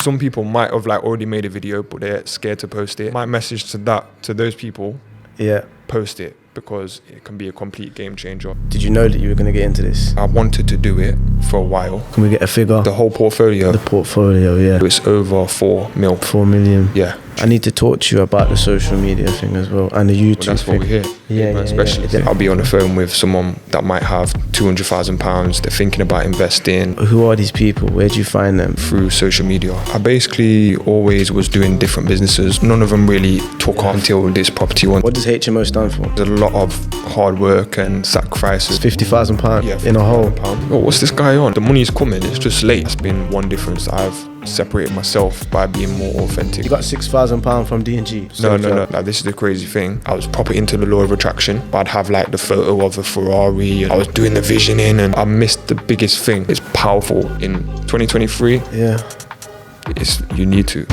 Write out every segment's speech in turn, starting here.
some people might have like already made a video, but they're scared to post it. My message to those people, post it, because it can be a complete game changer. Did you know that you were going to get into this? I wanted to do it for a while. Can we get a figure? The whole portfolio. The portfolio, yeah. It's over 4 mil. 4 million. Yeah. I need to talk to you about the social media thing as well, and the YouTube Well, that's thing. what we're here. Yeah, especially. yeah. I'll be on the phone with someone that might have £200,000. They're thinking about investing. Who are these people? Where do you find them? Through social media. I basically always was doing different businesses. None of them really took off until this property one. What does HMO stand for? There's a lot of hard work and sacrifices. £50,000 in a hole. Oh, what's this guy on? The money's coming, it's just late. That's been one difference. I've separated myself by being more authentic. You got £6,000 from D&G? No. Like, this is the crazy thing. I was proper into the law of attraction. I'd have like the photo of a Ferrari, and I was doing the visioning, and I missed the biggest thing. It's powerful in 2023. Yeah. You need to.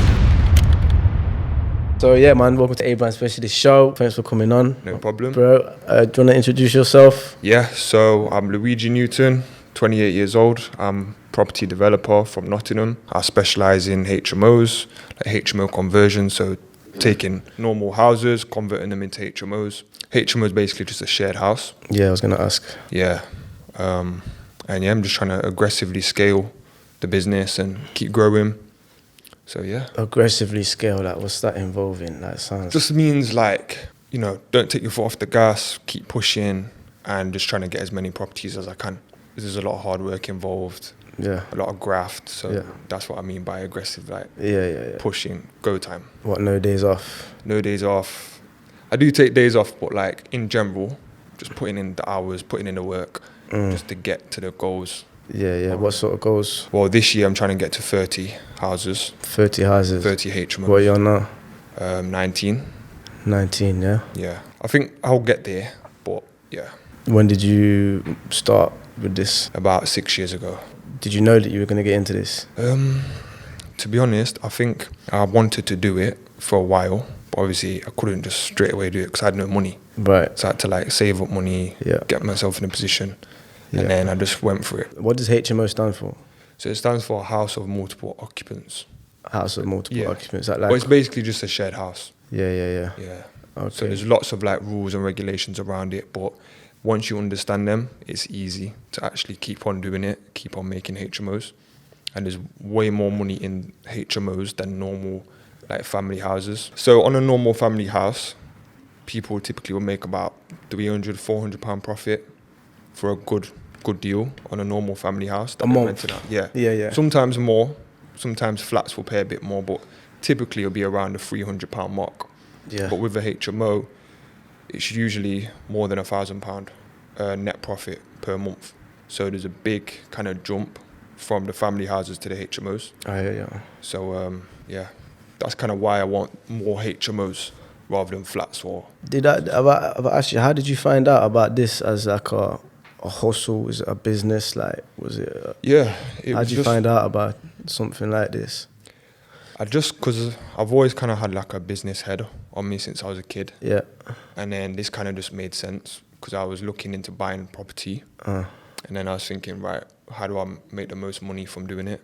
So yeah, man, welcome to A-Brand Specialist Show. Thanks for coming on. No problem. Bro, do you want to introduce yourself? Yeah, so I'm Luigi Newton, 28 years old. I'm property developer from Nottingham. I specialise in HMOs, like HMO conversion, so taking normal houses, converting them into HMOs. HMO is basically just a shared house. Yeah, I was going to ask. Yeah. And yeah, I'm just trying to aggressively scale the business and keep growing. So yeah. Aggressively scale, like what's that involving? That sounds... Just means like, don't take your foot off the gas, keep pushing, and just trying to get as many properties as I can. There's a lot of hard work involved. Yeah. A lot of graft, so yeah. That's what I mean by aggressive, like pushing, go time. What, no days off? No days off. I do take days off, but like in general, just putting in the hours, putting in the work, just to get to the goals. Yeah. What sort of goals? Well, this year I'm trying to get to 30 houses. 30 houses? 30 HMOs. What are you on now? 19. 19, yeah? Yeah. I think I'll get there, but yeah. When did you start with this? About 6 years ago. Did you know that you were going to get into this? To be honest, I think I wanted to do it for a while, but obviously I couldn't just straight away do it because I had no money. Right. So I had to like save up money, get myself in a position, and then I just went for it. What does HMO stand for? So it stands for House of Multiple Occupants. House of Multiple Occupants. Like, well, it's basically just a shared house. Yeah. Okay. So there's lots of like rules and regulations around it, but once you understand them, it's easy to actually keep on doing it, keep on making HMOs. And there's way more money in HMOs than normal like family houses. So on a normal family house, people typically will make about £300, £400 profit for a good deal on a normal family house. A month? Yeah. Sometimes more, sometimes flats will pay a bit more, but typically it'll be around the £300 mark. Yeah. But with a HMO, it's usually more than £1,000 net profit per month. So there's a big kind of jump from the family houses to the HMOs. Yeah. So that's kind of why I want more HMOs rather than flats. Or actually, how did you find out about this as like a hustle? Is it a business? Like, was it? How did you find out about something like this? Because I've always kind of had like a business head on me since I was a kid. Yeah. And then this kind of just made sense because I was looking into buying property. And then I was thinking, right, how do I make the most money from doing it?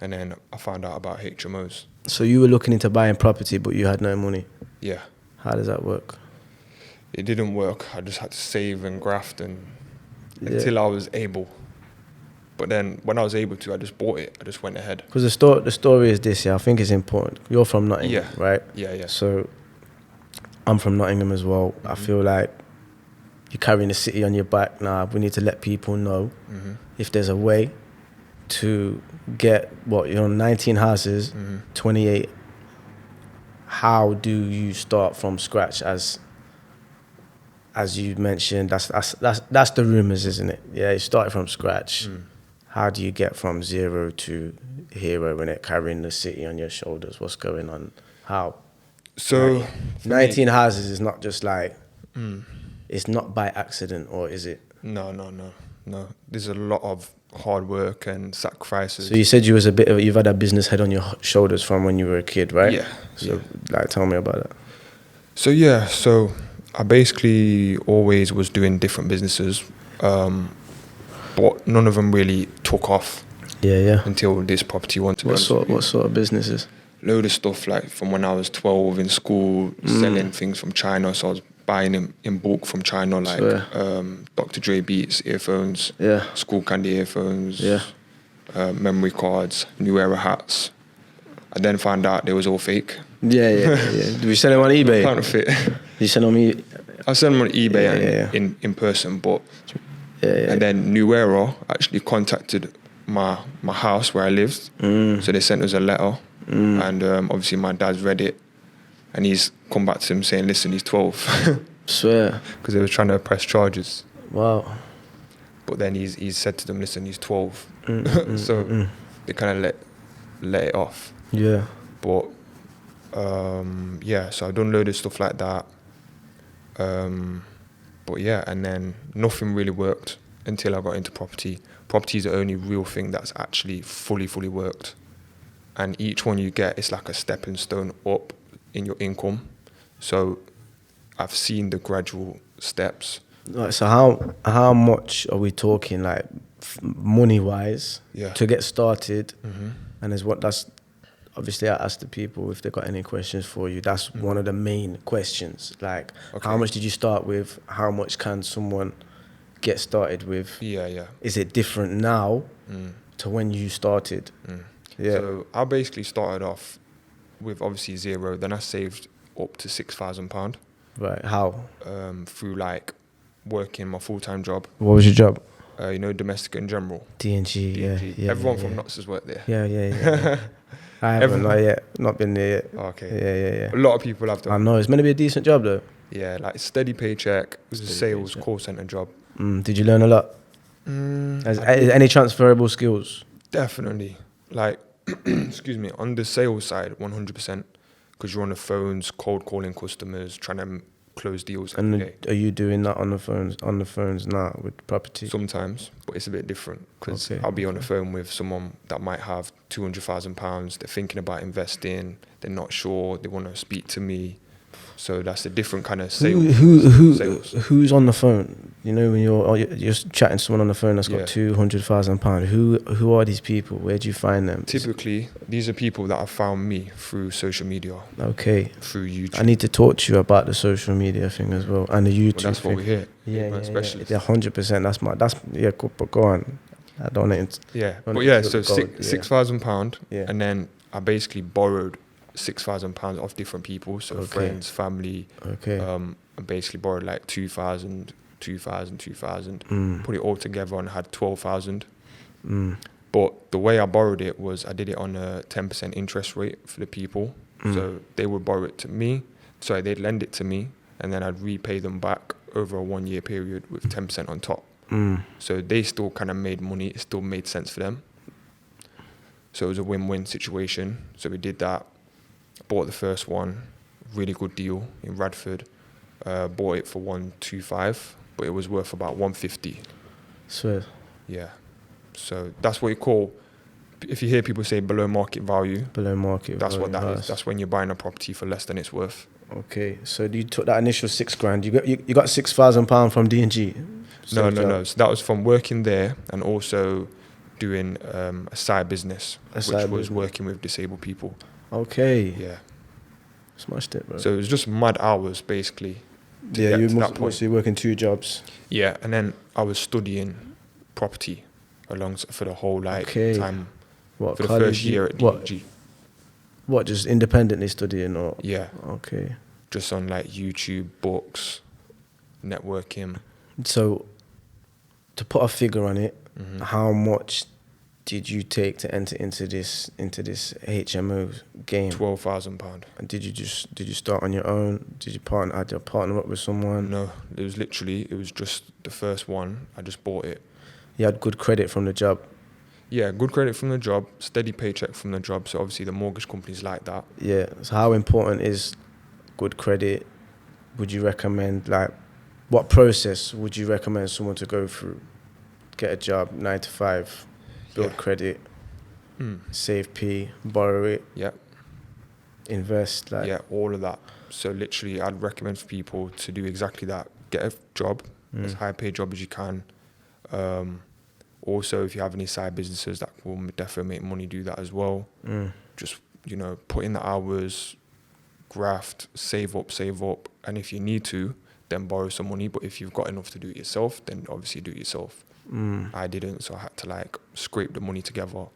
And then I found out about HMOs. So you were looking into buying property, but you had no money? Yeah. How does that work? It didn't work. I just had to save and graft until I was able. But then when I was able to, I just bought it. I just went ahead. Because the story is this, I think it's important. You're from Nottingham, right? Yeah. So I'm from Nottingham as well. I feel like you're carrying the city on your back now. We need to let people know if there's a way to get 19 houses, 28. How do you start from scratch? As you mentioned, that's the rumors, isn't it? Yeah, you started from scratch. How do you get from zero to hero in it, carrying the city on your shoulders? What's going on? How? So 19 houses is not just like, it's not by accident, or is it? No. There's a lot of hard work and sacrifices. So you said you've had a business head on your shoulders from when you were a kid, right? Yeah. So tell me about that. So I basically always was doing different businesses, but none of them really took off Yeah. until this property one. What sort of businesses? Load of stuff, like from when I was 12 in school, selling things from China. So I was buying in bulk from China, like Dr. Dre Beats, earphones, School Candy earphones, memory cards, New Era hats. I then found out they was all fake. Yeah. Did you sell them on eBay? Counterfeit. You sell them on eBay? I sell them on eBay and in person, but and then New Era actually contacted my house where I lived. So they sent us a letter, and obviously my dad's read it, and he's come back to him saying, listen, he's 12. Swear. Because they were trying to press charges. Wow. But then he's said to them, listen, he's 12. So they kind of let it off. Yeah. But so I've done loads of stuff like that. But yeah, and then nothing really worked until I got into property. Property is the only real thing that's actually fully worked. And each one you get is like a stepping stone up in your income. So I've seen the gradual steps. Right, so how much are we talking, like money wise, to get started? And that's obviously I asked the people if they got any questions for you. That's one of the main questions. Like, how much did you start with? How much can someone get started with? Yeah. Is it different now to when you started? Yeah. So I basically started off with obviously zero. Then I saved up to £6,000. Right. How? Through like working my full-time job. What was your job? Domestic in general. D&G. Yeah. Everyone from Knots has worked there. Yeah. I haven't, not yet. Not been there yet. Okay. Yeah. A lot of people have done. I know. It's meant to be a decent job, though. Yeah, like steady paycheck. It was a sales call centre job. Did you learn a lot? Any transferable skills? Definitely. Like, excuse me, on the sales side, 100%. Because you're on the phones, cold calling customers, trying to close deals every day. Are you doing that on the phones now with property? Sometimes, but it's a bit different because I'll be on the phone with someone that might have £200,000. They're thinking about investing. They're not sure. They want to speak to me. So that's a different kind of sales. Who's on the phone? You know, when you're chatting to someone on the phone that's got £200,000. Who are these people? Where do you find them? Typically, these are people that have found me through social media. Okay. Through YouTube. I need to talk to you about the social media thing as well and the YouTube. That's what we're here. Yeah. 100%. Go on. I don't know. So £6,000, and then I basically borrowed £6,000 off different people, so friends, family. I basically borrowed like 2,000, put it all together and had 12,000. But the way I borrowed it was I did it on a 10% interest rate for the people. So they would borrow it to me. Sorry, they'd lend it to me, and then I'd repay them back over a 1 year period with 10% on top. So they still kind of made money. It still made sense for them. So it was a win-win situation. So we did that. Bought the first one, really good deal in Radford. Bought it for 125, but it was worth about 150. Swear. Yeah. So that's what you call, if you hear people say below market value. Below market that's value. That's what that is. That's when you're buying a property for less than it's worth. Okay. So you took that initial £6,000. You got £6,000 from D&G. No. So that was from working there and also doing a side business, which was working with disabled people. Okay. Yeah. Smashed it, bro. So it was just mad hours, basically. Yeah, you mostly working 2 jobs. Yeah, and then I was studying property for the whole time. What, for the first year at DG. What, just independently studying or? Yeah. Okay. Just on like YouTube, books, networking. So, to put a figure on it, how much did you take to enter into this HMO game? £12,000. And did you start on your own? Did you partner up with someone? No, it was just the first one. I just bought it. You had good credit from the job. Yeah, good credit from the job, steady paycheck from the job. So obviously the mortgage companies like that. Yeah. So how important is good credit? Would you recommend, what process would you recommend someone to go through? Get a job, 9 to 5, build credit, save P, borrow it, invest. All of that. So literally, I'd recommend for people to do exactly that. Get a job, as high paid job as you can. Also, if you have any side businesses that will definitely make money, do that as well. Just, you know, put in the hours, graft, save up, and if you need to, then borrow some money. But if you've got enough to do it yourself, then obviously do it yourself. I didn't, so I had to like scrape the money together.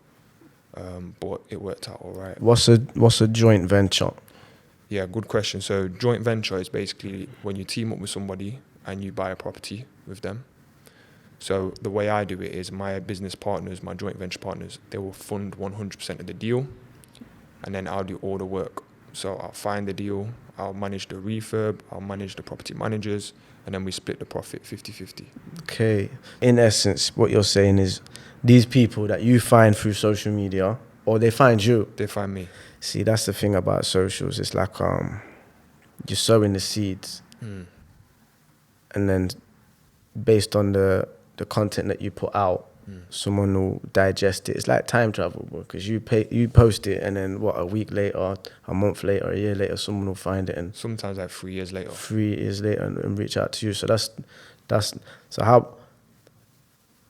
But it worked out all right. What's a joint venture? Yeah, good question. So joint venture is basically when you team up with somebody and you buy a property with them. So the way I do it is my business partners, my joint venture partners, they will fund 100% of the deal, and then I'll do all the work. So I'll find the deal, I'll manage the refurb, I'll manage the property managers, and then we split the profit 50-50. Okay. In essence, what you're saying is these people that you find through social media, or they find you. They find me. See, that's the thing about socials. It's like you're sowing the seeds, and then based on the content that you put out, someone will digest it. It's like time travel, because you post it, and then a week later, a month later, a year later, someone will find it, and sometimes like 3 years later. 3 years later, and reach out to you. So that's so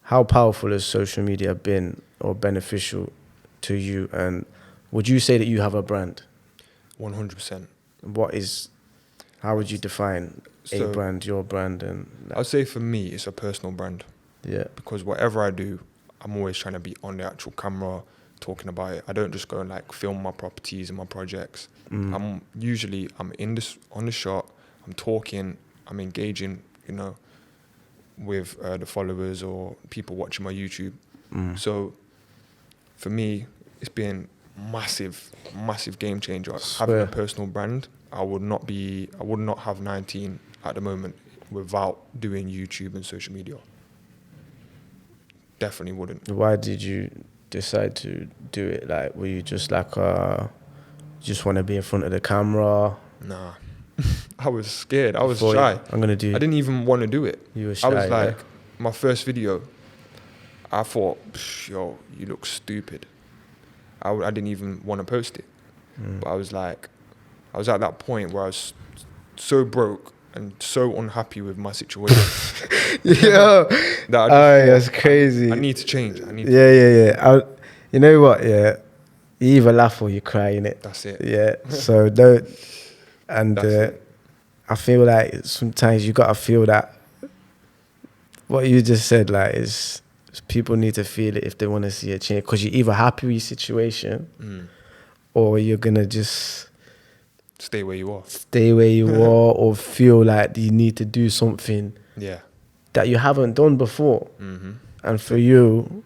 how powerful has social media been or beneficial to you? And would you say that you have a brand? 100%. How would you define a brand, your brand? And I'd say for me, it's a personal brand. Yeah. Because whatever I do, I'm always trying to be on the actual camera, talking about it. I don't just go and like film my properties and my projects. I'm on the shot, I'm talking, I'm engaging, you know, with the followers or people watching my YouTube. So for me, it's been massive game changer. Having a personal brand, I would not have 19 at the moment without doing YouTube and social media. Definitely wouldn't. Why did you decide to do it? Like, were you just like, just want to be in front of the camera? Nah. I was scared. I was shy. I didn't even want to do it. You were shy. I was like, my first video, I thought, yo, you look stupid. I didn't even want to post it. But I was at that point where I was so broke and so unhappy with my situation. Yeah. That's crazy. I need to change. Yeah. You know what? Yeah. You either laugh or you cry, innit? That's it. Yeah. So don't. And I feel like sometimes you gotta feel that. What you just said, like, is people need to feel it if they want to see a change. Because you're either happy with your situation, or you're gonna just stay where you are. Or feel like you need to do something that you haven't done before. And for you,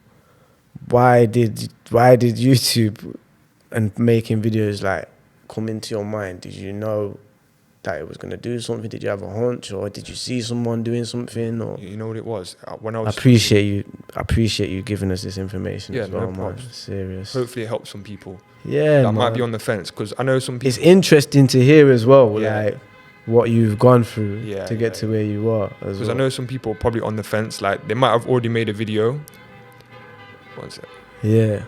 why did YouTube and making videos like come into your mind? Did you know that it was going to do something? Did you have a hunch, or did you see someone doing something? Or you know what it was? When I was I appreciate you giving us this information as well, no man. Serious. Hopefully it helps some people. Yeah, that might be on the fence, because I know some people. It's interesting to hear as well, like what you've gone through to get to where you are. Because I know some people probably on the fence, like they might have already made a video. One sec. Yeah.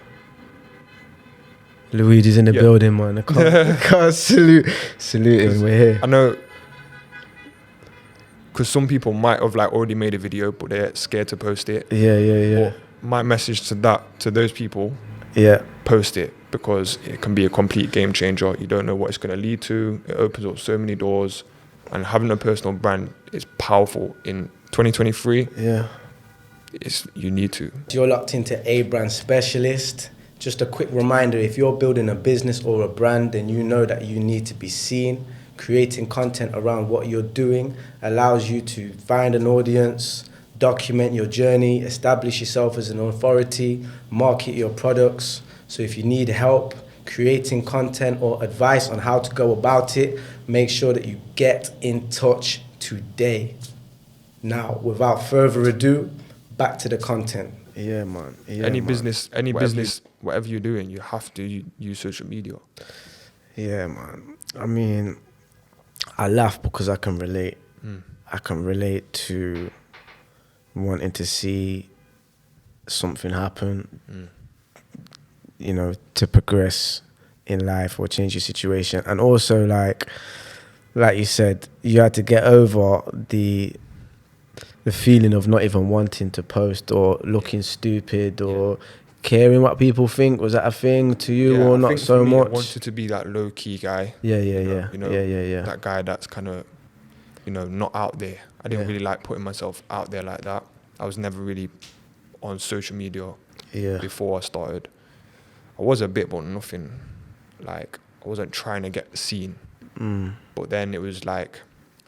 Luigi's in the building, man. I can't salute him. We're here. I know, because some people might have like already made a video, but they're scared to post it. Yeah. But my message to those people, post it, because it can be a complete game changer. You don't know what it's going to lead to. It opens up so many doors, and having a personal brand is powerful in 2023. Yeah, you need to. You're locked into A Brand Specialist. Just a quick reminder, if you're building a business or a brand, then you know that you need to be seen. Creating content around what you're doing allows you to find an audience, document your journey, establish yourself as an authority, market your products. So if you need help creating content or advice on how to go about it, make sure that you get in touch today. Now, without further ado, back to the content. Yeah, man. Any business, whatever you're doing, you have to use social media. Yeah, man. I mean, I laugh because I can relate. I can relate to wanting to see something happen, you know, to progress in life or change your situation. And also, like you said, you had to get over the feeling of not even wanting to post or looking stupid or caring what people think? Was that a thing to you, or I not think so for me, I much? wanted to be that low key guy. Yeah. That guy that's kind of, not out there. I didn't Yeah. really like putting myself out there like that. I was never really on social media before I started. I was a bit, but nothing. Like, I wasn't trying to get seen. But then it was like,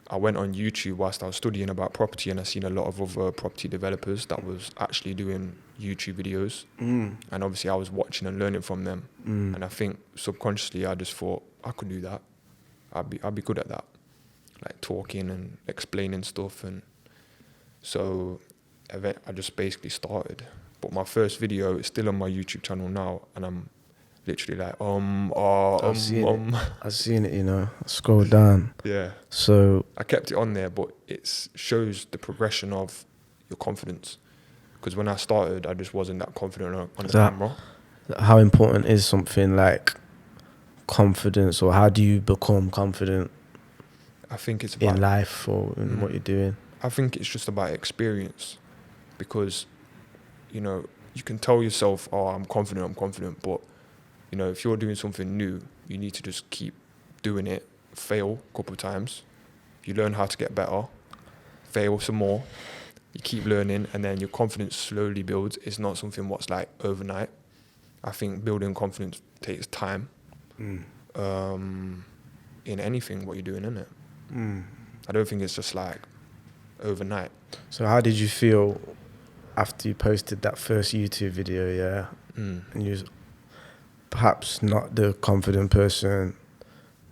I went on YouTube whilst I was studying about property, and I seen a lot of other property developers that was actually doing YouTube videos. And obviously I was watching and learning from them. And I think subconsciously I just thought I could do that. I'd be good at that. Like talking and explaining stuff. And so I just basically started. But my first video is still on my YouTube channel now, and I'm literally like, I've seen it, I scrolled down. Yeah. So I kept it on there, but it shows the progression of your confidence. Because when I started, I just wasn't that confident on the camera. How important is something like confidence, or how do you become confident I think it's about, in life or in what you're doing? I think it's just about experience. Because, you can tell yourself, I'm confident, but, if you're doing something new, you need to just keep doing it, fail a couple of times. You learn how to get better, fail some more, you keep learning, and then your confidence slowly builds. It's not something what's like overnight. I think building confidence takes time in anything what you're doing, innit? I don't think it's just like overnight. So how did you feel after you posted that first YouTube video, and you was perhaps not the confident person,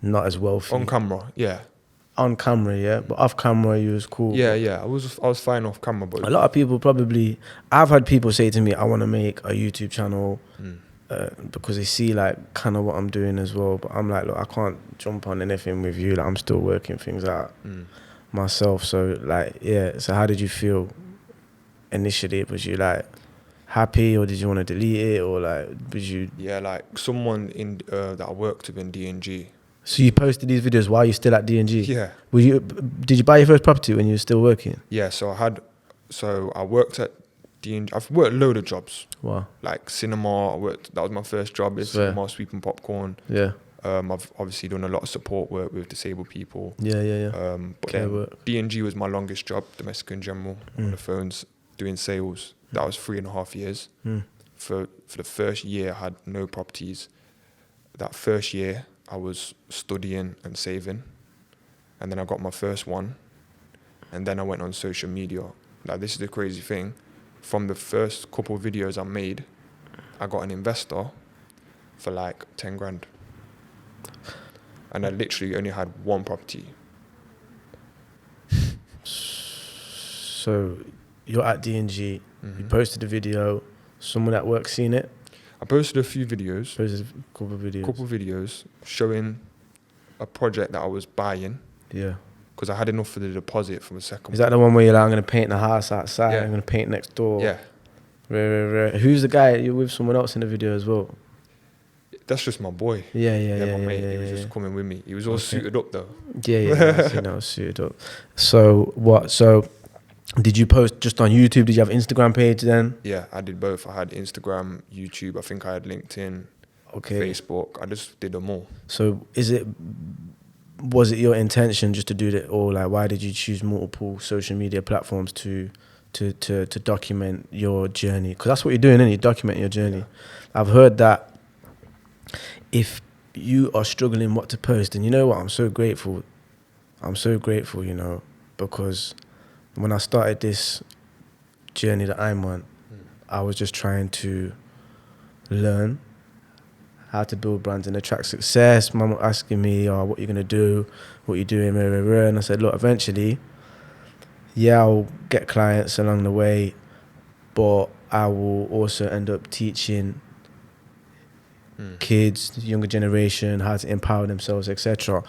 not as wealthy? On camera, yeah. On camera, but off camera you was cool. Yeah. I was fine off camera, but a lot of people probably, I've had people say to me, I want to make a YouTube channel because they see like kind of what I'm doing as well. But I'm like, look, I can't jump on anything with you. Like, I'm still working things out myself. So like, so how did you feel initially? Was you like happy, or did you want to delete it, or like was you? Yeah, like someone in that I worked with in D&G. So you posted these videos while you're still at D&G? Yeah. Did you buy your first property when you were still working? Yeah, so I worked at D&G. I've worked a load of jobs. Wow. Like cinema, that was my first job, cinema, sweeping popcorn. Yeah. I've obviously done a lot of support work with disabled people. Yeah. But then D&G was my longest job, domestic in general, on the phones, doing sales. That was 3.5 years. For the first year, I had no properties. That first year, I was studying and saving. And then I got my first one. And then I went on social media. Like, this is the crazy thing. From the first couple of videos I made, I got an investor for like 10 grand. And I literally only had one property. So you're at D&G, you posted a video, someone at work seen it? I posted a few videos. Posted a couple of videos. Showing a project that I was buying. Yeah. Because I had enough for the deposit from the second one. Is that the one where you're like, I'm going to paint the house outside, Yeah. I'm going to paint next door? Yeah. Right. Who's the guy? You're with someone else in the video as well? That's just my boy. Yeah, my mate. He was just coming with me. He was all suited up though. Yeah, I seen I was suited up. So what? So did you post just on YouTube? Did you have an Instagram page then? Yeah, I did both. I had Instagram, YouTube. I think I had LinkedIn, Facebook. I just did them all. So was it your intention just to do that, or like why did you choose multiple social media platforms to document your journey? Because that's what you're doing, isn't it? You're documenting your journey. Yeah. I've heard that if you are struggling what to post, and you know what, I'm so grateful, because when I started this journey that I'm on, I was just trying to learn how to build brands and attract success. Mum was asking me, what you're going to do, what you're doing, and I said, look, eventually, I'll get clients along the way, but I will also end up teaching kids, younger generation, how to empower themselves, etc.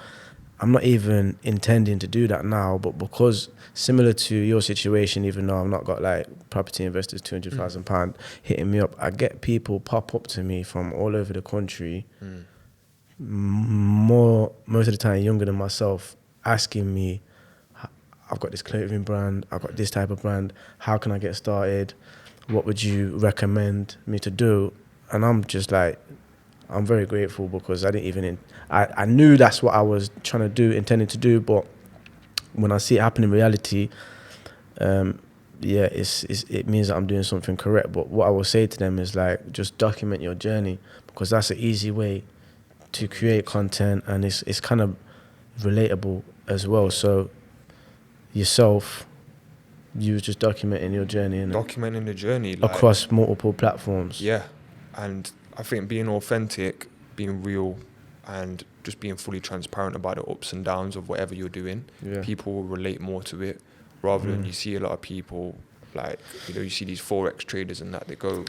I'm not even intending to do that now, but because similar to your situation, even though I've not got like property investors, £200,000 hitting me up, I get people pop up to me from all over the country, most of the time younger than myself, asking me I've got this clothing brand, I've got this type of brand. How can I get started? What would you recommend me to do? And I'm just like, I'm very grateful because I didn't even, I knew that's what I was trying to do, intending to do, but when I see it happen in reality, it means that I'm doing something correct. But what I will say to them is like, just document your journey, because that's an easy way to create content, and it's kind of relatable as well. So yourself, you was just documenting your journey, innit? Documenting the journey. Like, Across multiple platforms. Yeah. And I think being authentic, being real, and just being fully transparent about the ups and downs of whatever you're doing, people will relate more to it, rather than you see a lot of people, like, you know, you see these Forex traders and that, they go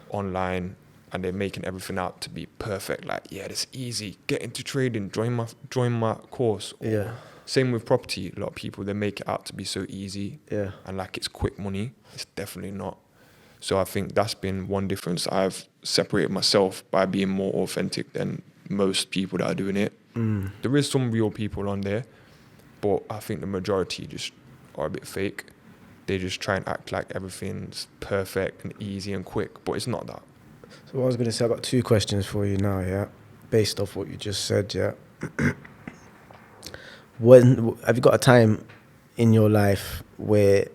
online and they're making everything out to be perfect. Like, yeah, it's easy. Get into trading. Join my course. Or same with property. A lot of people, they make it out to be so easy. Yeah. And like it's quick money. It's definitely not. So I think that's been one difference. I've separated myself by being more authentic than most people that are doing it. There is some real people on there, but I think the majority just are a bit fake. They just try and act like everything's perfect and easy and quick, but it's not that. So what I was going to say, I've got 2 questions for you now, based off what you just said, When have you got a time in your life where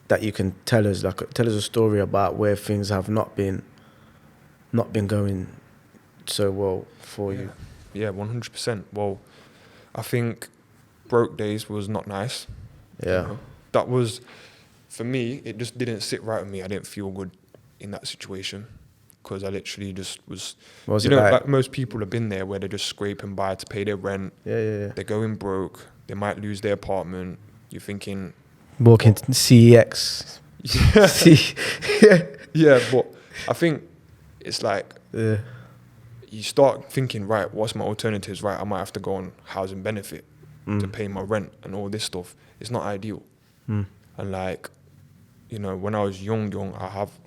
that you can tell us a story about where things have not been going so well for you? Yeah, 100%. Well, I think broke days was not nice. Yeah. You know? That was, for me, it just didn't sit right with me. I didn't feel good in that situation, because I literally just was, like most people have been there, where they're just scraping by to pay their rent. Yeah. They're going broke. They might lose their apartment. You're thinking, walking to CEX. Yeah, but I think it's like, you start thinking, right, what's my alternatives? Right, I might have to go on housing benefit to pay my rent and all this stuff. It's not ideal. And like, you know, when I was young,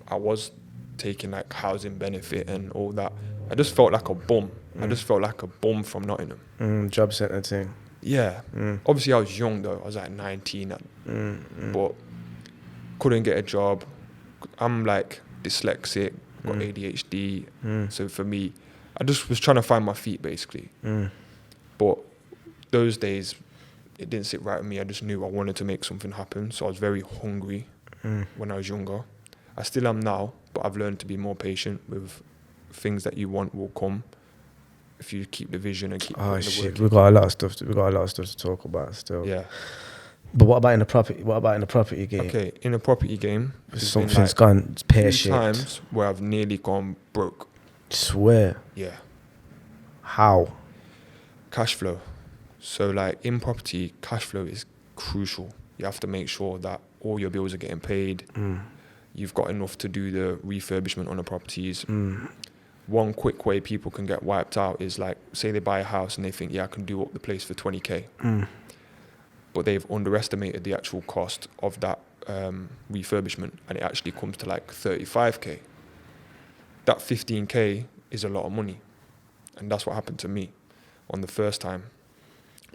I was taking like housing benefit and all that. I just felt like a bum. I just felt like a bum from Nottingham. Job centre thing. Yeah. Obviously I was young though. I was like 19, but couldn't get a job. I'm like dyslexic, got ADHD. So for me, I just was trying to find my feet basically. But those days, it didn't sit right with me. I just knew I wanted to make something happen. So I was very hungry when I was younger. I still am now, but I've learned to be more patient with things that you want will come if you keep the vision and keep putting the work. We've got a lot of stuff to talk about still. Yeah. But what about in the property game? Okay, in the property game, something's gone pear-shaped. Times where I've nearly gone broke. Swear. Yeah. How? Cash flow. So like in property, cash flow is crucial. You have to make sure that all your bills are getting paid. You've got enough to do the refurbishment on the properties. One quick way people can get wiped out is like, say they buy a house and they think, yeah, I can do up the place for 20k. But they've underestimated the actual cost of that refurbishment, and it actually comes to like 35k. That 15k is a lot of money. And that's what happened to me on the first time.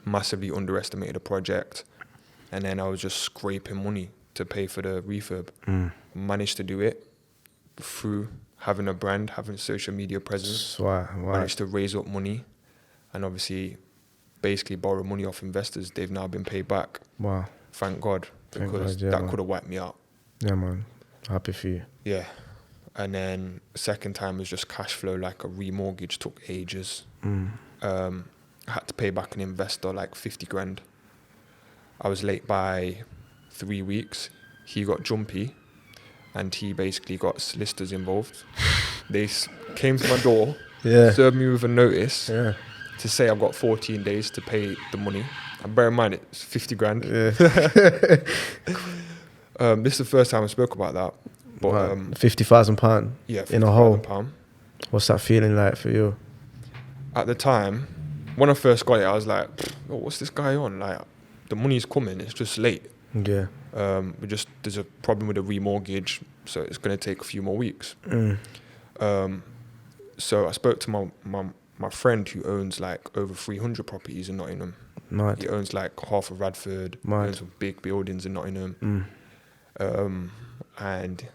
Massively underestimated a project, and then I was just scraping money to pay for the refurb. Managed to do it through having a brand, having a social media presence. Managed to raise up money, and obviously basically borrow money off investors. They've now been paid back. Wow. Thank God, because that could have wiped me out. Yeah, man. Happy for you. Yeah. And then second time was just cash flow, like a remortgage took ages. I had to pay back an investor like 50 grand. I was late by 3 weeks. He got jumpy, and he basically got solicitors involved. They came to my door, served me with a notice to say I've got 14 days to pay the money. And bear in mind, it's 50 grand. This is the first time I spoke about that. But £50,000 in a hole. What's that feeling like for you? At the time, when I first got it, I was like, oh, what's this guy on? Like, the money's coming, it's just late. Yeah. There's a problem with the remortgage, so it's going to take a few more weeks. So I spoke to my friend who owns like over 300 properties in Nottingham. Mad. He owns like half of Radford. Mad. Owns some big buildings in Nottingham. And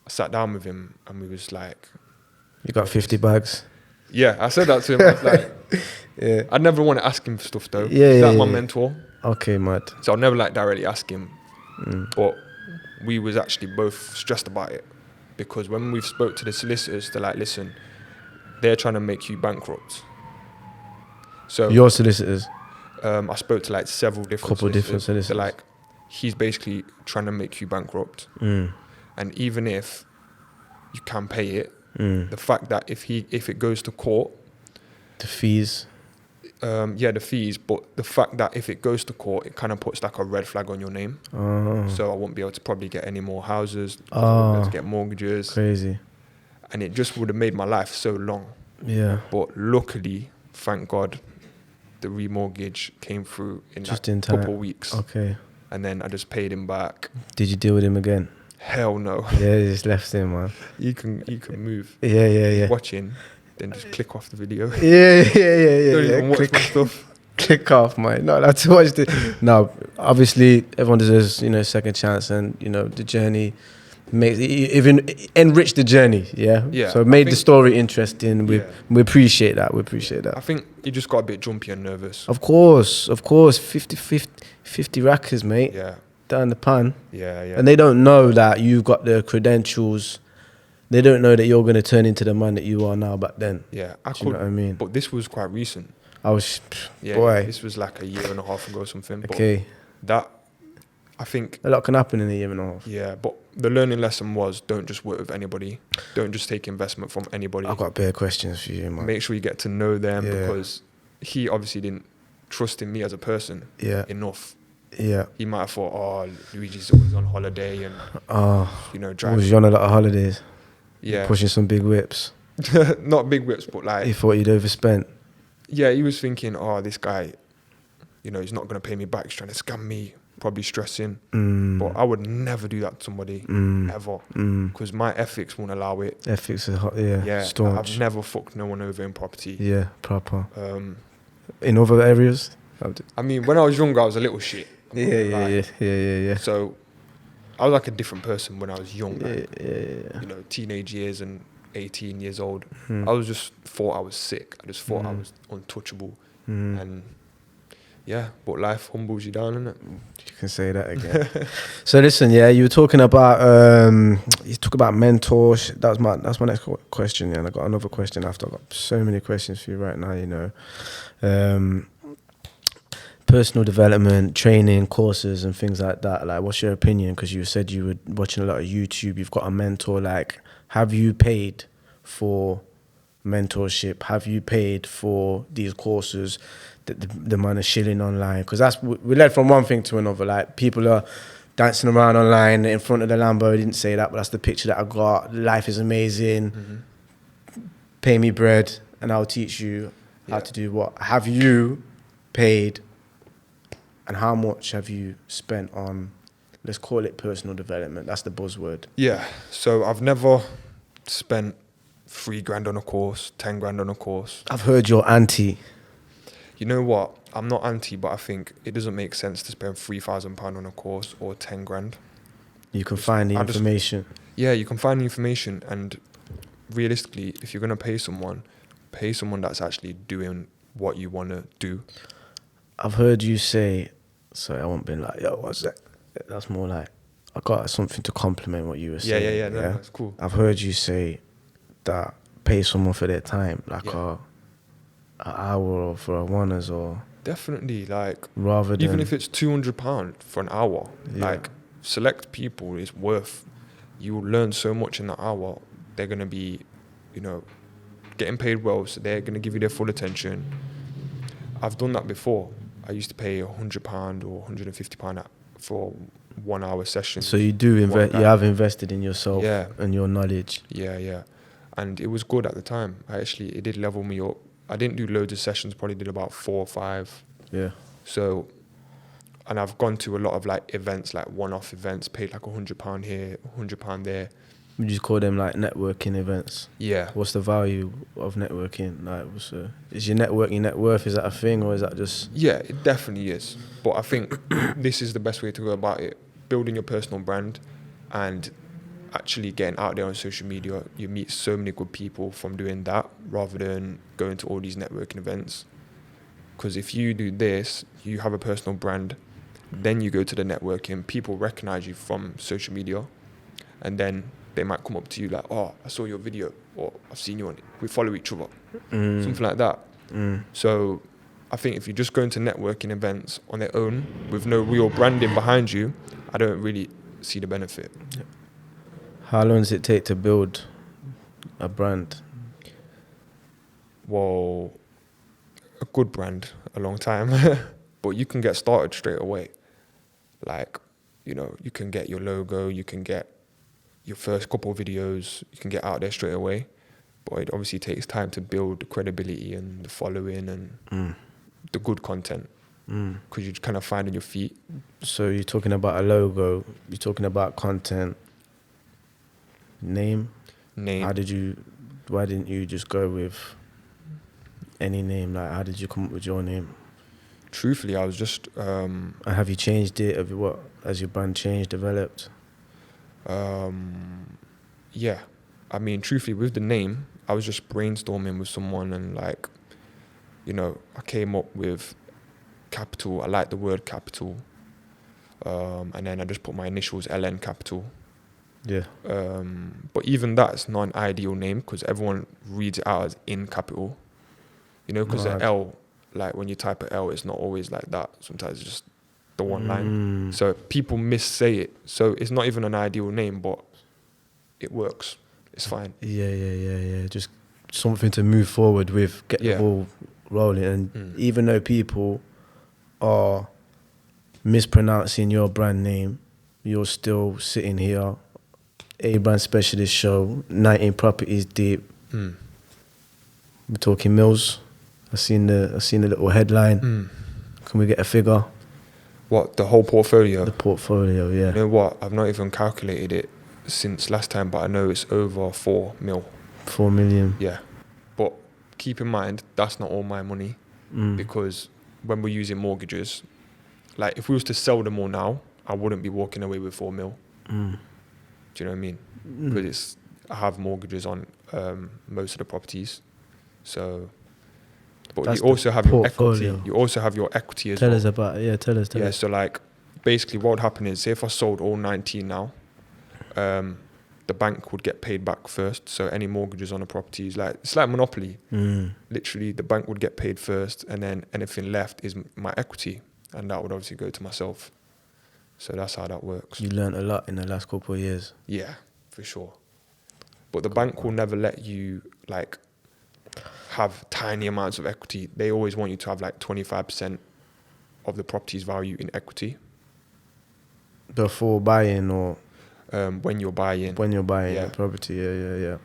I sat down with him and we was like, You got 50 bags. yeah, I said that to him. I was like, Yeah. I'd never want to ask him for stuff though. Yeah, He's yeah, like my yeah. mentor. Okay, mad. So I'd never like directly ask him. But we was actually both stressed about it because when we've spoke to the solicitors, they're like, listen, they're trying to make you bankrupt. So Your solicitors. I spoke to like several different Couple different solicitors. They're like, he's basically trying to make you bankrupt. And even if you can pay it, the fact that if it goes to court, The fees. the fees, but the fact that if it goes to court, it kind of puts like a red flag on your name. So I won't be able to probably get any more houses, I won't be able to get mortgages. Crazy. And it just would have made my life so long. Yeah. But luckily, thank God, the remortgage came through in Just like in time. couple weeks. Okay. And then I just paid him back. Did you deal with him again? Hell no. Yeah, you just left him, man. You can move. Yeah. Watching, then just click off the video. Yeah. Don't even watch Click, my stuff. click off, mate. No, that's too much. No, obviously, everyone deserves, a second chance, and the journey makes even enrich the journey. Yeah. Yeah, So it I made the think- story interesting. We appreciate that. I think he just got a bit jumpy and nervous. Of course. 50 rackers, mate. Yeah. Down the pan. Yeah. And they don't know that you've got the credentials. They don't know that you're going to turn into the man that you are now back then. Yeah. Do you know what I mean? But this was quite recent. Yeah. Boy. This was like a year and a half ago or something. But Okay. that, I think, A lot can happen in a year and a half. yeah, but the learning lesson was don't just work with anybody. Don't just take investment from anybody. I've got bare questions for you, man. Make sure you get to know them Yeah. because he obviously didn't trust in me as a person Yeah. enough. Yeah. He might have thought, oh, Luigi's always on holiday and, Was driving. you on a lot of holidays? Yeah. Pushing some big whips. Not big whips, but like, He thought you'd overspent. yeah, he was thinking, oh, this guy, he's not going to pay me back. He's trying to scam me, probably stressing. But I would never do that to somebody, ever. Because my ethics won't allow it. Ethics are hot, Yeah, staunch. I've never fucked no one over in property. Yeah, proper. Um, In other areas? I mean, when I was younger, I was a little shit. Yeah. So I was like a different person when I was young. Like, Yeah. Teenage years and 18 years old. I was just thought I was sick. I just thought I was untouchable. And yeah, but life humbles you down, innit? You can say that again. So listen, you were talking about you talk about mentors. That's my next question. Yeah, and I got another question after. I've got so many questions for you right now. Personal development, training, courses, and things like that. Like, what's your opinion? Because you said you were watching a lot of YouTube. You've got a mentor. Like, have you paid for mentorship? Have you paid for these courses that the man is shilling online? Because we led from one thing to another. Like, people are dancing around online in front of the Lambo. I didn't say that, but that's the picture that I got. Life is amazing. Pay me bread and I'll teach you how to do what. Have you paid, and how much have you spent on, let's call it personal development? That's the buzzword. Yeah, so I've never spent $3,000 on a course, 10 grand on a course. I've heard you're anti. You know what? I'm not anti, but I think it doesn't make sense to spend £3,000 on a course or 10 grand. You can find the information. Yeah, you can find the information, and realistically, if you're going to pay someone that's actually doing what you want to do. I've heard you say, sorry, I won't be like, yo, what's that? That's more like, I got something to compliment what you were saying. Yeah, no, that's cool. I've heard you say that pay someone for their time, like an hour or for a one-ers or... Definitely, like, rather than... even if it's £200 for an hour, like, select people is worth, you will learn so much in that hour. They're going to be, getting paid well, so they're going to give you their full attention. I've done that before. I used to pay £100 or £150 for 1 hour session. So you do invest. You have invested in yourself and your knowledge. Yeah, and it was good at the time. It did level me up. I didn't do loads of sessions. Probably did about 4 or 5. Yeah. So, and I've gone to a lot of like events, like one-off events. Paid like £100 here, £100 there. Would you call them like networking events? Yeah. What's the value of networking? Like, is your network your net worth? Is that a thing, or is that just? Yeah, it definitely is. But I think this is the best way to go about it. Building your personal brand and actually getting out there on social media. You meet so many good people from doing that rather than going to all these networking events. Because if you do this, you have a personal brand, then you go to the networking, people recognize you from social media, and then they might come up to you like, oh, I saw your video, or I've seen you on it. We follow each other, something like that. So I think if you just go into networking events on their own with no real branding behind you, I don't really see the benefit. How long does it take to build a brand? Well, a good brand, a long time. But you can get started straight away. Like, you know, you can get your logo, you can get your first couple of videos, you can get out there straight away. But it obviously takes time to build the credibility and the following and the good content. Because you're kind of finding your feet. So you're talking about a logo, you're talking about content, name. Why didn't you just go with any name? Like, how did you come up with your name? Truthfully, I was just... and have you changed it? As your brand changed, developed? Yeah. I mean, truthfully, with the name, I was just brainstorming with someone and like, you know, I came up with capital. I like the word capital. And then I just put my initials, LN Capital. Yeah. But even that's not an ideal name because everyone reads it out as in capital. You know, because the L, like when you type an L, it's not always like that. Sometimes it's just the one line. So people missay it. So it's not even an ideal name, but it works. It's fine. Yeah. Just something to move forward with, get the ball rolling. And even though people are mispronouncing your brand name, you're still sitting here, A Brand Specialist Show, 19 properties deep. We're talking mills. I seen the little headline. Can we get a figure? What, the whole portfolio? The portfolio, yeah. You know what? I've not even calculated it since last time, but I know it's over 4 mil. 4 million. Yeah. But keep in mind, that's not all my money because when we're using mortgages, like if we was to sell them all now, I wouldn't be walking away with 4 mil. Do you know what I mean? Because I have mortgages on most of the properties. So... But That's you also have your equity. portfolio. You also have your equity as well. Tell us about it. Yeah, tell us. Yeah, so like basically what would happen is, say if I sold all 19 now, the bank would get paid back first. So any mortgages on the properties, like it's like Monopoly. Literally, the bank would get paid first, and then anything left is my equity, and that would obviously go to myself. So that's how that works. You learned a lot in the last couple of years. Yeah, for sure. But the bank will never let you like have tiny amounts of equity. They always want you to have like 25% of the property's value in equity. Before buying or? When you're buying. When you're buying a property, yeah.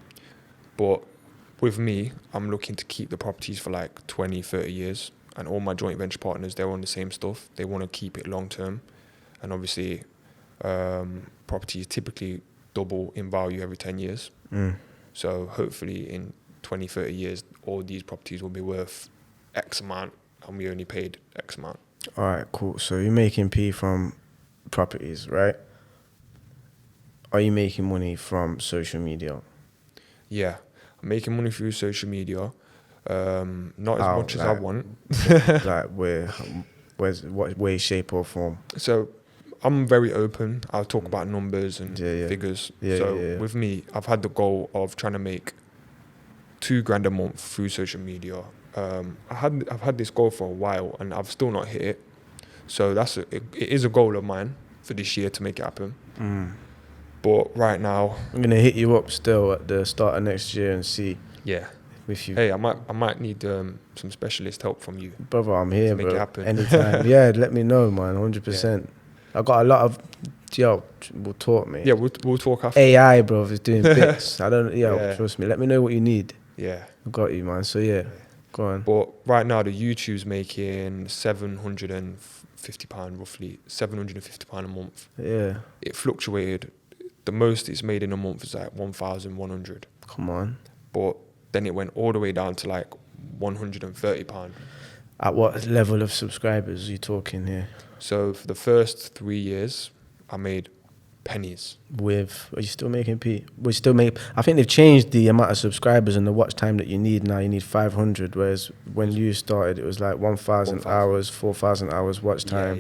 But with me, I'm looking to keep the properties for like 20, 30 years. And all my joint venture partners, they're on the same stuff. They want to keep it long term. And obviously, properties typically double in value every 10 years. So hopefully in 20, 30 years, all these properties will be worth X amount and we only paid X amount. All right, cool. So you're making P from properties, right? Are you making money from social media? Yeah, I'm making money through social media. Not as much as I want. Like what way, shape or form? So I'm very open. I'll talk about numbers and figures. With me, I've had the goal of trying to make $2,000 a month through social media. I've had this goal for a while and I've still not hit it. So it is a goal of mine for this year to make it happen. But right now, I'm gonna hit you up still at the start of next year and see. Yeah. With you. Hey, I might need some specialist help from you. Brother, I'm here, to make it happen. Anytime. Yeah, let me know, man. 100%. Yeah. I got a lot of will talk me. Yeah, we'll talk after. AI, bro, is doing bits. Trust me. Let me know what you need. Yeah. I got you, man. So go on. But right now the YouTube's making £750 roughly, £750 a month. Yeah. It fluctuated the most it's made in a month is like 1,100. Come on. But then it went all the way down to like £130. At what level of subscribers are you talking here? So for the first 3 years, I made pennies. Are you still making P? I think they've changed the amount of subscribers and the watch time that you need now. You need 500, whereas when you started, it was like 1,000 hours, 4,000 hours watch time.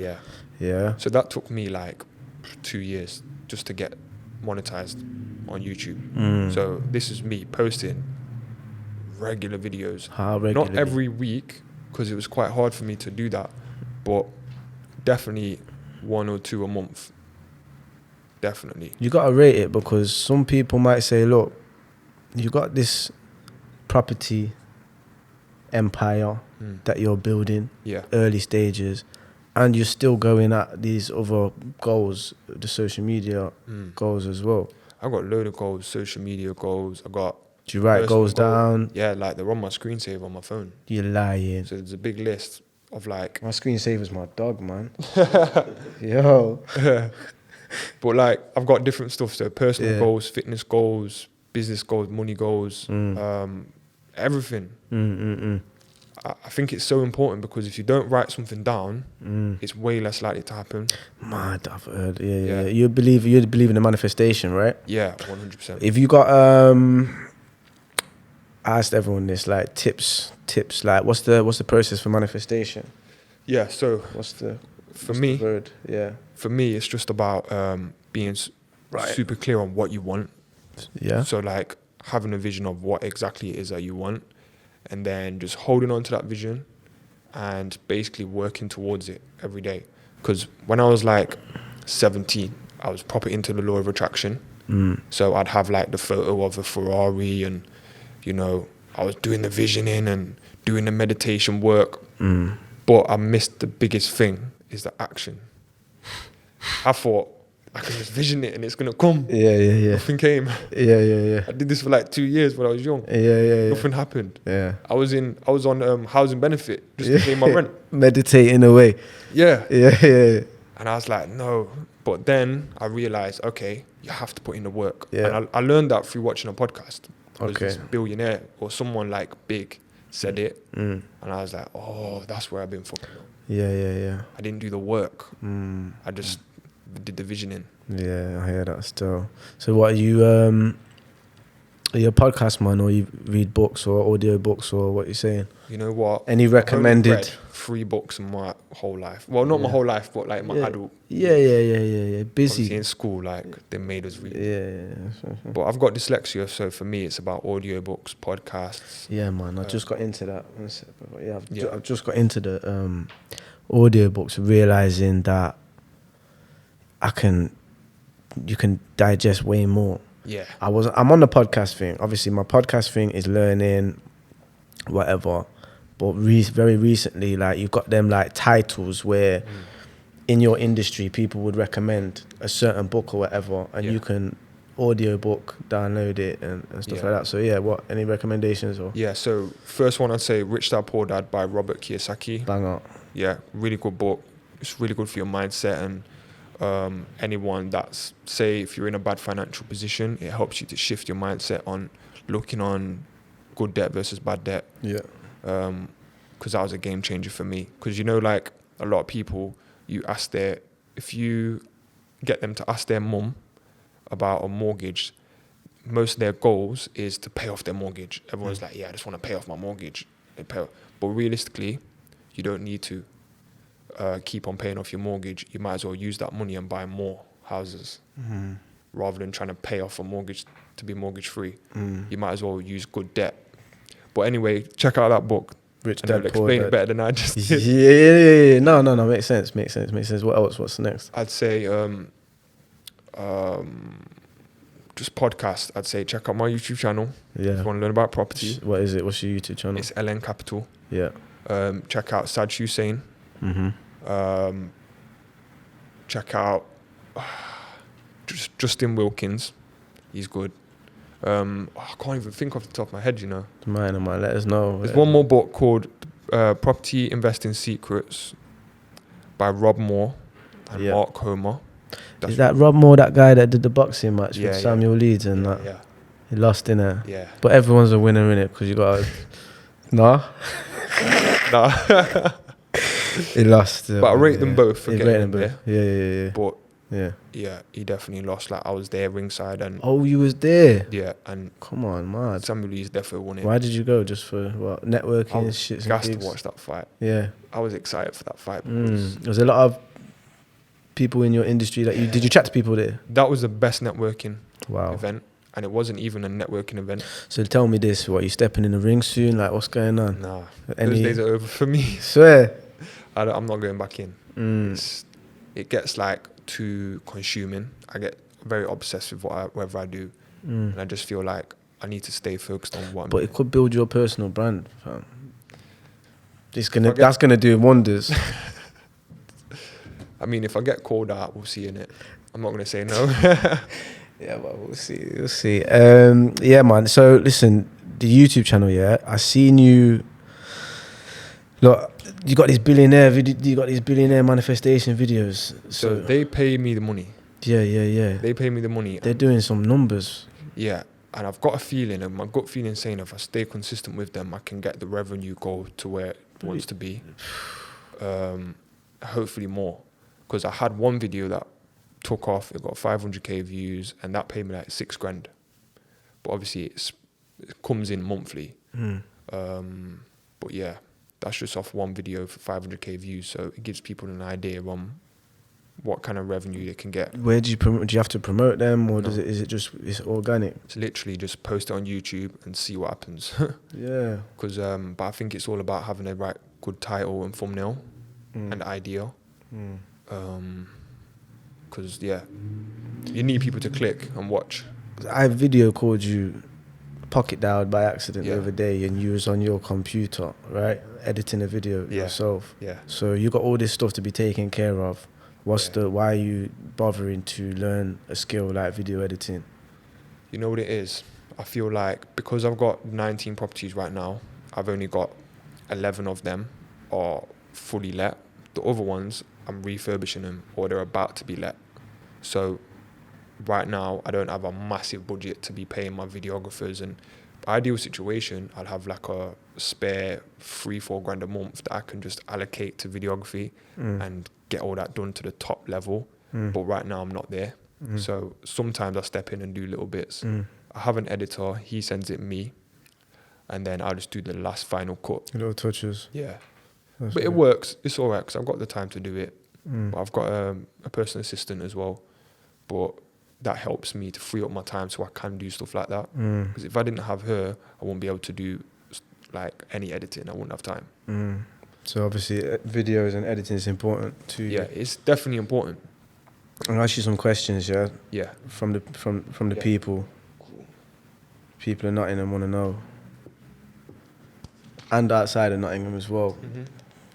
Yeah. So that took me like 2 years just to get monetized on YouTube. So this is me posting regular videos. How regular? Not every week, because it was quite hard for me to do that, but definitely 1 or 2 a month. Definitely. You got to rate it, because some people might say, look, you got this property empire that you're building, early stages, and you're still going at these other goals, the social media goals as well. I got a load of goals, social media goals. Do you write goals down? Yeah, like they're on my screensaver on my phone. You're lying. So there's a big list of like... My screensaver's my dog, man. Yo. But like, I've got different stuff. So personal goals, fitness goals, business goals, money goals, everything. I think it's so important, because if you don't write something down, it's way less likely to happen. Mad, I've heard. Yeah. You believe in the manifestation, right? Yeah, 100%. If you got I asked everyone this, like tips, like what's the process for manifestation? Yeah, so for me, it's just about being super clear on what you want. Yeah. So like having a vision of what exactly it is that you want, and then just holding on to that vision and basically working towards it every day. Because when I was like 17, I was proper into the law of attraction. So I'd have like the photo of a Ferrari, and you know, I was doing the visioning and doing the meditation work. But I missed the biggest thing, is the action. I thought I can just vision it and it's gonna come. Yeah. Nothing came. Yeah. I did this for like 2 years when I was young. Yeah. Nothing happened. Yeah. I was on housing benefit just to pay my rent. Meditating away. Yeah. Yeah. And I was like, no. But then I realized, okay, you have to put in the work. Yeah. And I learned that through watching a podcast. Okay. This billionaire or someone like big said it, and I was like, oh, that's where I've been fucking up. Yeah. I didn't do the work. I just did the visioning. Yeah, I hear that still. So what, are you a podcast man, or you read books or audio books, or what you saying? You know what? Any recommended? I've only read 3 books in my whole life. Well, not my whole life, but like my adult. Yeah. Busy. Obviously in school, like they made us read. Yeah. But I've got dyslexia, so for me it's about audiobooks, podcasts. Yeah, man. I just got into that. I've just got into the audiobooks, realizing that you can digest way more. Yeah. I'm on the podcast thing. Obviously, my podcast thing is learning, whatever. But very recently, like you've got them like titles where in your industry people would recommend a certain book or whatever, and you can audiobook, download it and stuff like that. So any recommendations or? Yeah, so first one I'd say Rich Dad Poor Dad by Robert Kiyosaki. Bang up. Yeah, really good book. It's really good for your mindset, and anyone that's, say if you're in a bad financial position, it helps you to shift your mindset on looking on good debt versus bad debt. Yeah. Because that was a game changer for me. Because you know, like a lot of people, if you get them to ask their mum about a mortgage, most of their goals is to pay off their mortgage. Everyone's like, I just want to pay off my mortgage. But realistically, you don't need to keep on paying off your mortgage. You might as well use that money and buy more houses rather than trying to pay off a mortgage to be mortgage free. You might as well use good debt. But anyway, check out that book. Rich and Dad they'll Poor explain Dad. it better than I just did. Yeah. No. Makes sense. What else? What's next? I'd say just podcast. I'd say check out my YouTube channel. Yeah. If you want to learn about property. What is it? What's your YouTube channel? It's LN Capital. Yeah. Check out Sad Hussein. Check out Justin Wilkins. He's good. I can't even think off the top of my head, you know. Mine. Let us know. There's one more book called Property Investing Secrets by Rob Moore and Mark Homer. Is that Rob Moore, that guy that did the boxing match Yeah, with Samuel Leeds and that? Yeah. He lost in it. Yeah. But everyone's a winner in it because you got. Nah. Nah. He lost. But I rate them both for He getting rate in them both. there. Yeah. But Yeah. yeah, he definitely lost. Like I was there ringside and Oh, you was there. yeah, and Come on, mad. Samuel Lee's definitely won it. Why did you go? Just for what? Networking I and was shits and gassed to gigs? watch that fight. Yeah. I was excited for that fight because There's a lot of people in your industry that you did. You chat to people there? that was the best networking Wow. event, and it wasn't even a networking event. So tell me this: what, you stepping in the ring soon? Like, what's going on? Nah, Any- those days are over for me. Swear. I'm not going back in. It gets like too consuming. I get very obsessed with whatever I do, and I just feel like I need to stay focused on what I'm But doing. it could build your personal brand, fam. That's gonna do wonders. I mean, if I get called out, we'll see in it. I'm not gonna say no. Yeah, but we'll see. We'll see. Yeah, man. So listen, the YouTube channel. Yeah, I seen you. Look, you got these billionaire manifestation videos. So they pay me the money. Yeah. They pay me the money. They're doing some numbers. Yeah, and I've got a feeling, and my gut feeling saying if I stay consistent with them, I can get the revenue goal to where it wants to be. Hopefully more, because I had one video that took off. It got 500k views, and that paid me like $6,000. But obviously, it comes in monthly. But yeah, that's just off one video for 500k views, so it gives people an idea on what kind of revenue they can get. Where do you promote? Do you have to promote them, or No. is it just it's organic? It's literally just post it on YouTube and see what happens. Yeah. Because but I think it's all about having a right good title and thumbnail and idea. Because yeah, you need people to click and watch. I video called you pocket dialed by accident Yeah. the other day, and you was on your computer, right, editing a video yourself. Yeah. So you got all this stuff to be taken care of. Why are you bothering to learn a skill like video editing? You know what it is? I feel like because I've got 19 properties right now, I've only got 11 of them are fully let. The other ones, I'm refurbishing them or they're about to be let. So right now, I don't have a massive budget to be paying my videographers. And ideal situation, I'd have like a spare $3-4 a month that I can just allocate to videography and get all that done to the top level. But right now I'm not there. So sometimes I step in and do little bits. I have an editor, he sends it me, and then I'll just do the last final cut. Little touches. Yeah. That's But it good. works. It's all right because I've got the time to do it. But I've got a personal assistant as well. But that helps me to free up my time so I can do stuff like that. Because if I didn't have her, I wouldn't be able to do like any editing. I wouldn't have time. So obviously, videos and editing is important to you. Yeah, it's definitely important. I'm gonna ask you some questions, yeah, Yeah. from the Yeah. people. People in Nottingham want to know, and outside of Nottingham as well.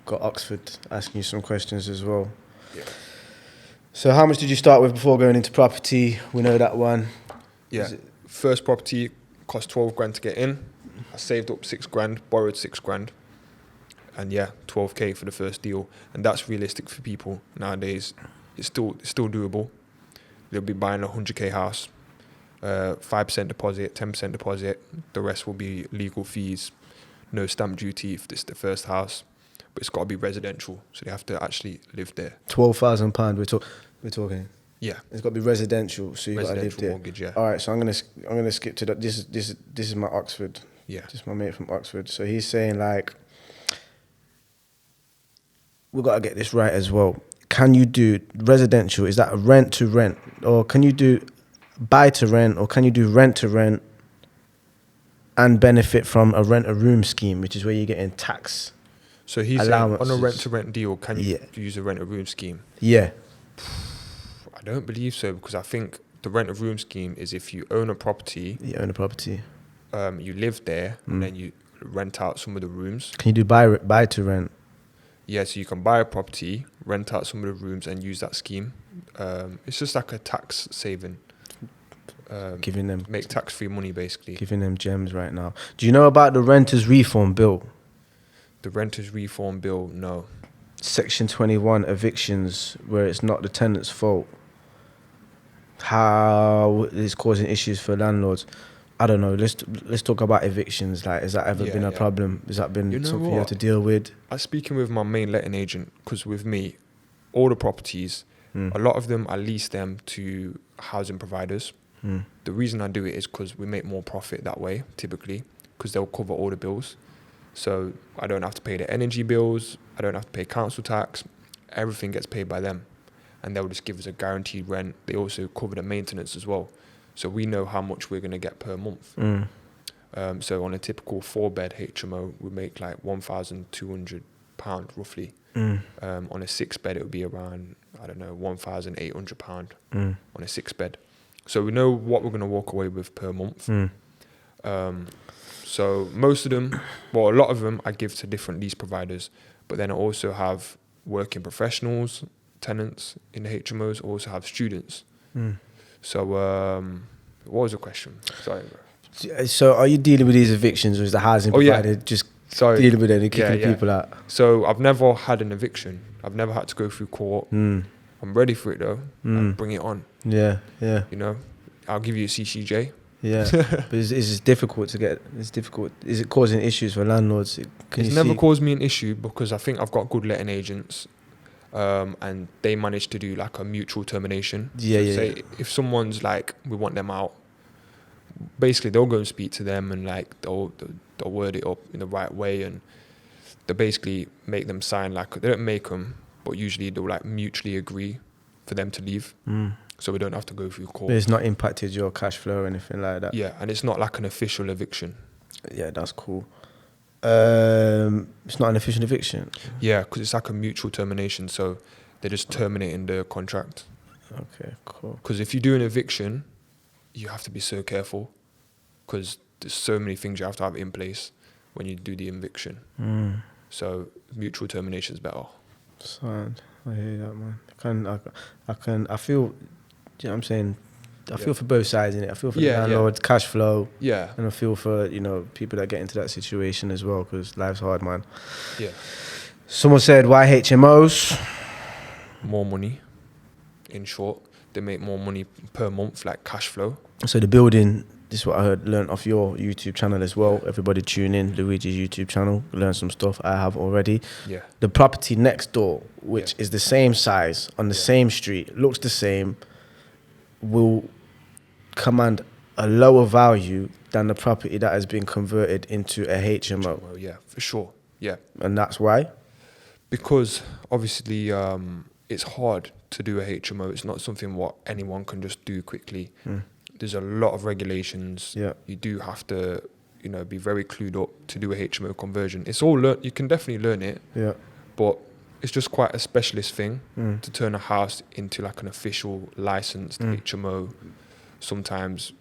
Got Oxford asking you some questions as well. Yeah. So how much did you start with before going into property? We know that one. Yeah. Is it- First property cost 12 grand to get in. I saved up 6 grand, borrowed 6 grand. And yeah, 12k for the first deal. And that's realistic for people nowadays. It's still doable. They'll be buying a 100k house, 5% deposit, 10% deposit. The rest will be legal fees, no stamp duty if this is the first house. But it's got to be residential, so they have to actually live there. £12,000. We're talking. Yeah, It's got to be residential, so you got to live residential there. mortgage. Yeah, All right, so I'm gonna skip to that. This is my Oxford. yeah. This is my mate from Oxford. So he's saying like, we got to get this right as well. Can you do residential? Is that a rent to rent, or can you do buy to rent, or can you do rent to rent and benefit from a rent a room scheme, which is where you're getting tax? So he's saying on a Allowances. rent-to-rent deal, can you Yeah. use a rent-a-room scheme? Yeah. I don't believe so because I think the rent-a-room scheme is if you own a property, You own a property. you live there, and then you rent out some of the rooms. Can you do buy to rent? Yeah, so you can buy a property, rent out some of the rooms, and use that scheme. It's just like a tax saving. Giving them Make tax-free money, basically. giving them gems right now. Do you know about the renters reform bill? The renters reform bill, no. Section 21 evictions, where it's not the tenant's fault. how it's causing issues for landlords. I don't know. Let's talk about evictions. Like, has that ever been a problem? Has that been something you have to deal with? I was speaking with my main letting agent, because with me, all the properties, a lot of them, I lease them to housing providers. The reason I do it is because we make more profit that way, typically, because they'll cover all the bills. So I don't have to pay the energy bills. I don't have to pay council tax. Everything gets paid by them. And they'll just give us a guaranteed rent. They also cover the maintenance as well. So we know how much we're going to get per month. So on a typical 4-bed HMO, we make like £1,200 roughly. On a 6-bed, it would be around, I don't know, £1,800 on a 6-bed. So we know what we're going to walk away with per month. So most of them, well, a lot of them I give to different lease providers, but then I also have working professionals, tenants in the HMOs, also have students. So what was the question? Sorry, bro. So are you dealing with these evictions, or is the housing provider just dealing with them and kicking the people out? So I've never had an eviction. I've never had to go through court. I'm ready for it though. Like, bring it on. Yeah. You know, I'll give you a CCJ. Yeah, but it's difficult to get. It's difficult. Is it causing issues for landlords? It's never caused me an issue, because I think I've got good letting agents, and they manage to do like a mutual termination. Say if someone's like, we want them out, basically they'll go and speak to them, and like they'll word it up in the right way, and they basically make them sign, like, they don't make them, but usually they'll like mutually agree for them to leave. So we don't have to go through court. But it's not impacted your cash flow or anything like that? Yeah, and it's not like an official eviction. Yeah, that's cool. It's not an official eviction? Yeah, because it's like a mutual termination, so they're just terminating the contract. Okay, cool. Because if you do an eviction, you have to be so careful, because there's so many things you have to have in place when you do the eviction. So mutual termination is better. Sad. I hear that, man. I feel, you know what I'm saying? I feel for both sides in it. I feel for the landlord, cash flow. Yeah. And I feel for, people that get into that situation as well, because life's hard, man. Yeah. Someone said, why HMOs? More money, in short. They make more money per month, like cash flow. So the building, this is what I learned off your YouTube channel as well. Everybody tune in, Luigi's YouTube channel. Learn some stuff I have already. Yeah. The property next door, which is the same size, on the same street, looks the same, will command a lower value than the property that has been converted into a HMO. Yeah, for sure. Yeah. And that's why? Because obviously it's hard to do a HMO. It's not something what anyone can just do quickly. There's a lot of regulations. Yeah. You do have to, be very clued up to do a HMO conversion. It's all you can definitely learn it. Yeah. But it's just quite a specialist thing to turn a house into like an official licensed HMO. Sometimes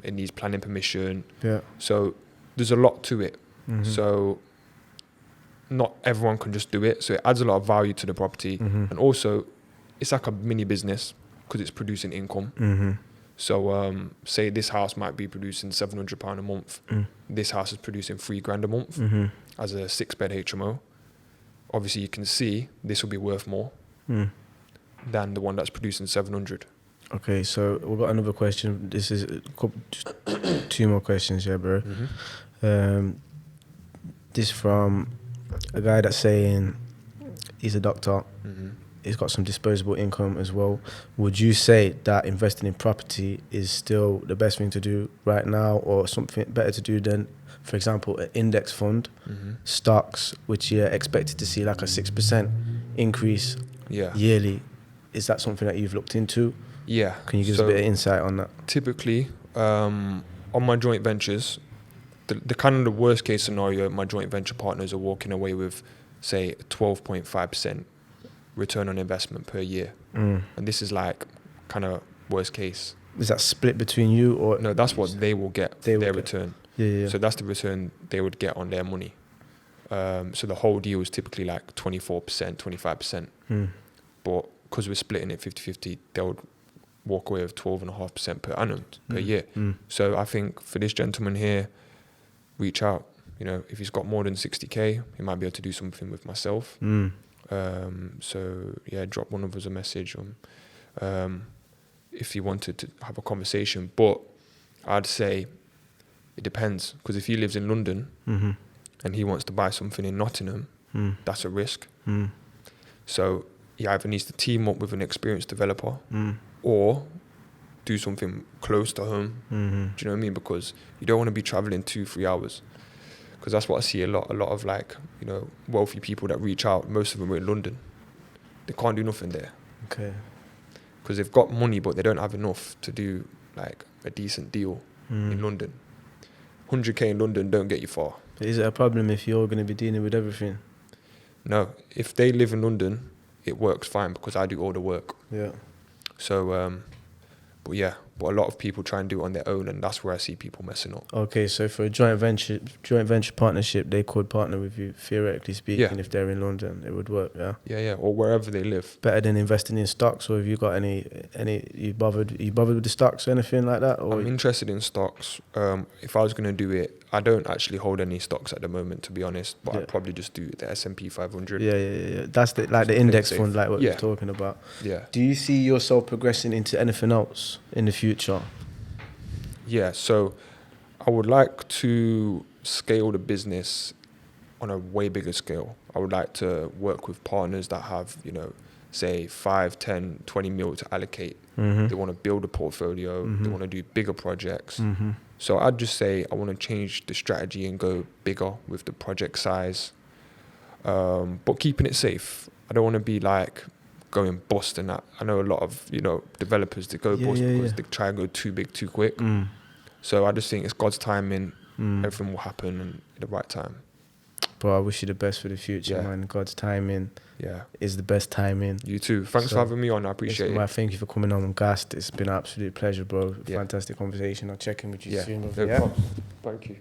it needs planning permission. Yeah. So there's a lot to it. So not everyone can just do it. So it adds a lot of value to the property. And also it's like a mini business because it's producing income. So say this house might be producing £700 a month. This house is producing £3,000 a month as a 6-bed HMO. Obviously you can see this will be worth more than the one that's producing 700. Okay, so we've got another question. This is just 2 more questions, yeah, bro. This from a guy that's saying he's a doctor. He's got some disposable income as well. Would you say that investing in property is still the best thing to do right now, or something better to do than, for example, an index fund, stocks, which you're expected to see like a 6% increase yearly? Is that something that you've looked into? Yeah. Can you give us a bit of insight on that? Typically, on my joint ventures, the kind of the worst case scenario, my joint venture partners are walking away with, say, 12.5% return on investment per year. And this is like kind of worst case. Is that split between you or? No, that's what they will get, their return. Yeah. So that's the return they would get on their money. So the whole deal is typically like 24%, 25%. But because we're splitting it 50-50, they would walk away with 12.5% per annum per year. So I think for this gentleman here, reach out. If he's got more than 60k, he might be able to do something with myself. So yeah, drop one of us a message. if he wanted to have a conversation. But I'd say it depends, because if he lives in London and he wants to buy something in Nottingham, that's a risk. So he either needs to team up with an experienced developer or do something close to home. Do you know what I mean? Because you don't want to be traveling 2-3 hours. Because that's what I see a lot of like, you know, wealthy people that reach out. Most of them are in London. They can't do nothing there. Okay. Because they've got money, but they don't have enough to do like a decent deal in London. 100k in London don't get you far. Is it a problem if you're going to be dealing with everything? No, if they live in London, it works fine because I do all the work. Yeah. So, but a lot of people try and do it on their own, and that's where I see people messing up. Okay, so for a joint venture partnership, they could partner with you, theoretically speaking, if they're in London, it would work, yeah? Yeah, or wherever they live. Better than investing in stocks, or have you got any you bothered with the stocks or anything like that? Or I'm interested in stocks. If I was going to do it, I don't actually hold any stocks at the moment, to be honest, but I'd probably just do the S&P 500. Yeah. That's the index fund, like what you're talking about. Yeah. Do you see yourself progressing into anything else in the future? Yeah, so I would like to scale the business on a way bigger scale. I would like to work with partners that have, you know, say 5, 10, 20 mil to allocate. They want to build a portfolio. They want to do bigger projects. So I'd just say I want to change the strategy and go bigger with the project size, but keeping it safe. I don't want to be like going bust and that. I know a lot of, you know, developers that go bust because they try and go too big too quick. So I just think it's God's timing. Everything will happen at the right time. Bro, I wish you the best for the future, man. God's timing is the best timing. You too. Thanks for having me on. I appreciate it. Thank you for coming on, Gast. It's been an absolute pleasure, bro. Fantastic conversation. I'll check in with you soon. No problem. Thank you.